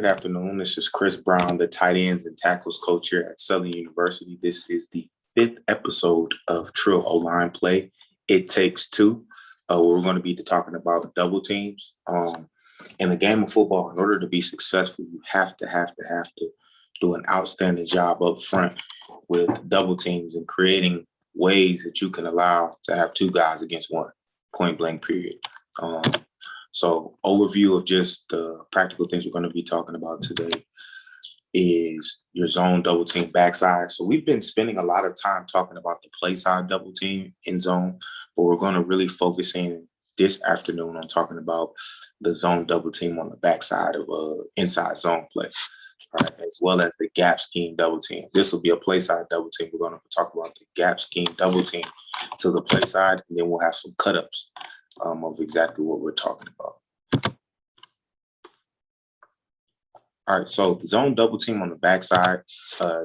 Good afternoon. This is Chris Brown, the tight ends and tackles coach here at Southern University. This is the 5th episode of Trill O-line play. It takes two. We're going to be talking about double teams. In the game of football, in order to be successful, you have to do an outstanding job up front with double teams and creating ways that you can allow to have two guys against one, point blank period. So overview of just the practical things we're going to be talking about today is your zone double team backside. So we've been spending a lot of time talking about the play side double team in zone, but we're going to really focus in this afternoon on talking about the zone double team on the backside of inside zone play, all right, as well as the gap scheme double team. This will be a play side double team. We're going to talk about the gap scheme double team to the play side, and then we'll have some cut-ups of exactly what we're talking about. All right, so the zone double team on the backside,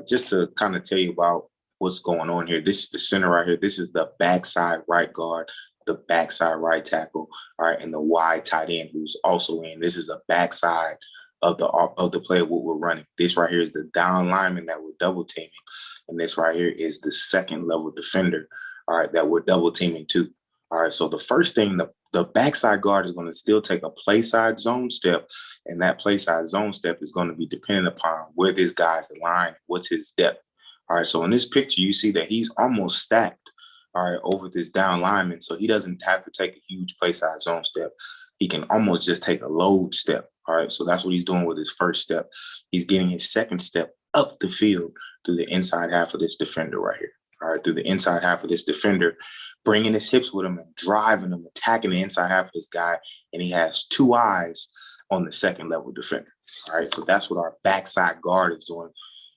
just to kind of tell you about what's going on here. This is the center right here. This is the backside right guard, the backside right tackle, all right, and the wide tight end who's also in. This is a backside of the play of what we're running. This right here is the down lineman that we're double teaming, and this right here is the second level defender, all right, that we're double teaming too. All right, so the first thing, the backside guard is going to still take a play side zone step, and that play side zone step is going to be dependent upon where this guy's aligned, what's his depth. All right, so in this picture, you see that he's almost stacked, all right, over this down lineman, so he doesn't have to take a huge play side zone step. He can almost just take a load step, all right? So that's what he's doing with his first step. He's getting his second step up the field through the inside half of this defender right here, all right, through the inside half of this defender, bringing his hips with him and driving him, attacking the inside half of this guy, and he has two eyes on the second level defender. All right, so that's what our backside guard is doing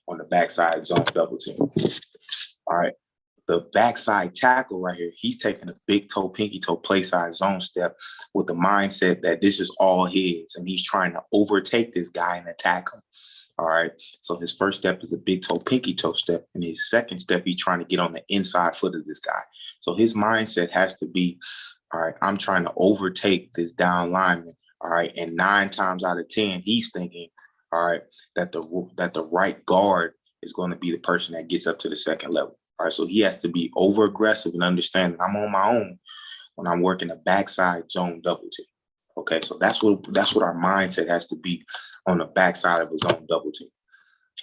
on the backside zone double team. All right, the backside tackle right here, he's taking a big toe, pinky toe, play side zone step with the mindset that this is all his, and he's trying to overtake this guy and attack him. All right, so his first step is a big toe, pinky toe step, and his second step, he's trying to get on the inside foot of this guy. So his mindset has to be, all right, I'm trying to overtake this down lineman, all right, and 9 times out of 10, he's thinking, all right, that the right guard is going to be the person that gets up to the second level. All right, so he has to be over aggressive and understand that I'm on my own when I'm working a backside zone double team. Okay, so that's what our mindset has to be on the backside of a zone double team.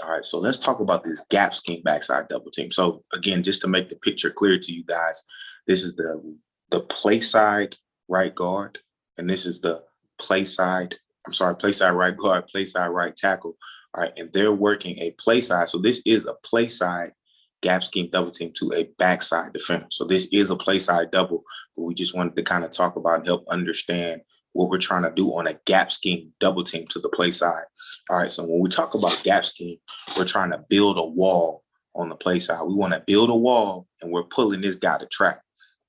All right, so let's talk about this gap scheme backside double team. So again, just to make the picture clear to you guys, this is the play side right guard, and this is the play side right guard, play side right tackle. All right, and they're working a play side. So this is a play side gap scheme double team to a backside defender. So this is a play side double, but we just wanted to kind of talk about and help understand what we're trying to do on a gap scheme double team to the play side. All right, so when we talk about gap scheme, we're trying to build a wall on the play side. We want to build a wall, and we're pulling this guy to track.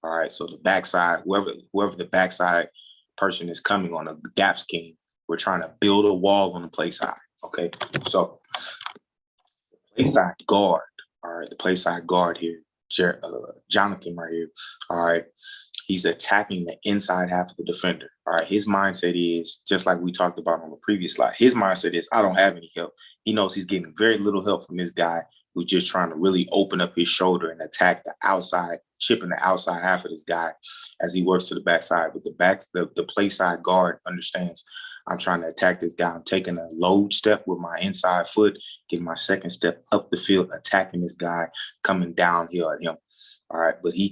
All right, so the backside, whoever the backside person is coming on a gap scheme, we're trying to build a wall on the play side. Okay, so play side guard. All right, the play side guard here, Jonathan right here. All right, he's attacking the inside half of the defender. All right, his mindset is, just like we talked about on the previous slide, his mindset is, I don't have any help. He knows he's getting very little help from this guy who's just trying to really open up his shoulder and attack the outside, chipping the outside half of this guy as he works to the backside. But the play side guard understands, I'm trying to attack this guy. I'm taking a load step with my inside foot, getting my second step up the field, attacking this guy, coming downhill at him. All right, but he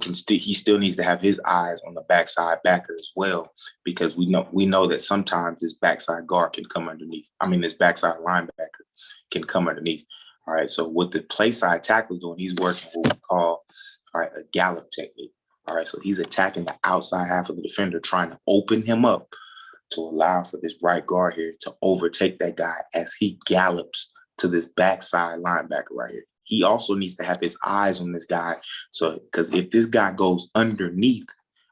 still needs to have his eyes on the backside backer as well, because we know that sometimes this backside guard can come underneath. I mean, this backside linebacker can come underneath. All right, so what the play side tackle is doing, he's working what we call, all right, a gallop technique. All right, so he's attacking the outside half of the defender, trying to open him up to allow for this right guard here to overtake that guy as he gallops to this backside linebacker right here. He also needs to have his eyes on this guy. So, because if this guy goes underneath,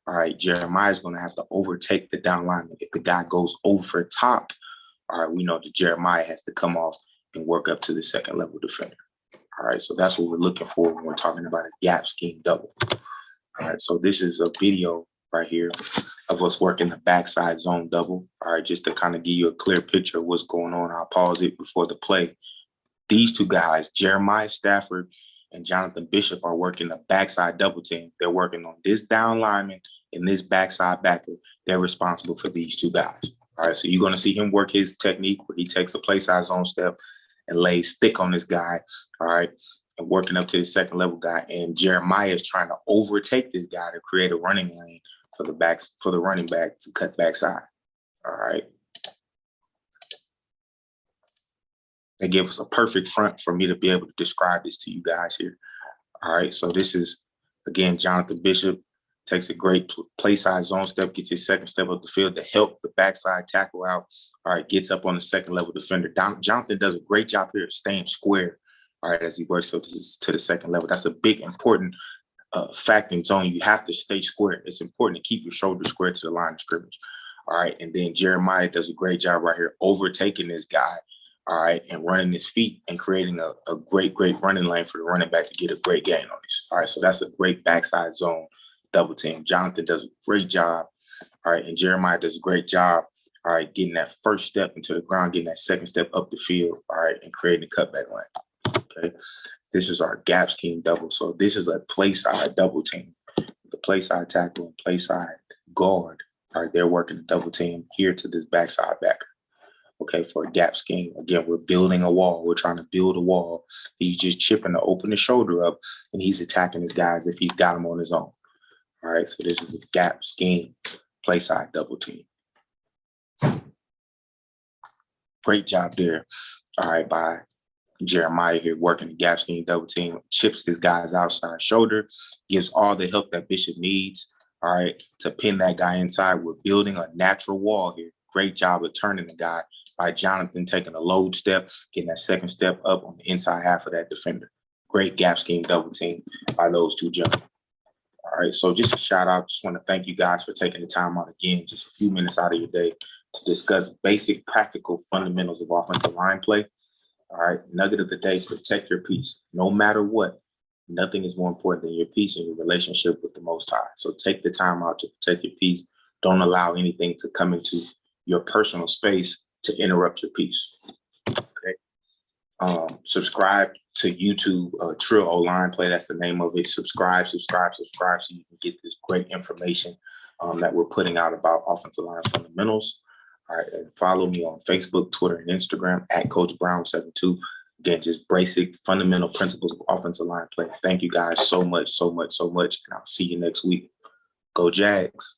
all right, Jeremiah is going to have to overtake the down lineman. If the guy goes over top, all right, we know that Jeremiah has to come off and work up to the second level defender. All right, so that's what we're looking for when we're talking about a gap scheme double. All right, so this is a video right here of us working the backside zone double. All right, just to kind of give you a clear picture of what's going on. I'll pause it before the play. These two guys, Jeremiah Stafford and Jonathan Bishop, are working the backside double team. They're working on this down lineman and this backside backer. They're responsible for these two guys. All right, so you're going to see him work his technique where he takes a play side zone step and lays thick on this guy. All right, and working up to the second level guy. And Jeremiah is trying to overtake this guy to create a running lane for the running back to cut backside. All right. They give us a perfect front for me to be able to describe this to you guys here. All right, so this is, again, Jonathan Bishop takes a great play side zone step, gets his second step up the field to help the backside tackle out. All right, gets up on the second level defender. Jonathan does a great job here of staying square, all right, as he works up to the second level. That's a big, important fact in zone. You have to stay square. It's important to keep your shoulder square to the line of scrimmage. All right, and then Jeremiah does a great job right here overtaking this guy, all right, and running his feet and creating a great running lane for the running back to get a great gain on this. All right, so that's a great backside zone double team. Jonathan does a great job, all right, and Jeremiah does a great job, all right, getting that first step into the ground, getting that second step up the field, all right, and creating a cutback lane. Okay, this is our gap scheme double. So this is a play side double team. The play side tackle and play side guard, all right, they're working the double team here to this backside backer. Okay, for a gap scheme. Again, we're building a wall. We're trying to build a wall. He's just chipping to open the shoulder up, and he's attacking his guys if he's got him on his own. All right, so this is a gap scheme, play side double team. Great job there, all right, by Jeremiah here working the gap scheme double team, chips this guy's outside shoulder, gives all the help that Bishop needs, all right, to pin that guy inside. We're building a natural wall here. Great job of turning the guy by Jonathan taking a load step, getting that second step up on the inside half of that defender. Great gap scheme double team by those two gentlemen. All right, so just a shout out. Just want to thank you guys for taking the time out again, just a few minutes out of your day to discuss basic, practical fundamentals of offensive line play. All right, nugget of the day, protect your peace. No matter what, nothing is more important than your peace and your relationship with the Most High. So take the time out to protect your peace. Don't allow anything to come into your personal space to interrupt your peace. Okay. Subscribe to YouTube, Trill O-Line Play. That's the name of it. Subscribe so you can get this great information that we're putting out about offensive line fundamentals. All right, and follow me on Facebook, Twitter, and Instagram at Coach Brown72. Again, just basic fundamental principles of offensive line play. Thank you guys so much, and I'll see you next week. Go Jags.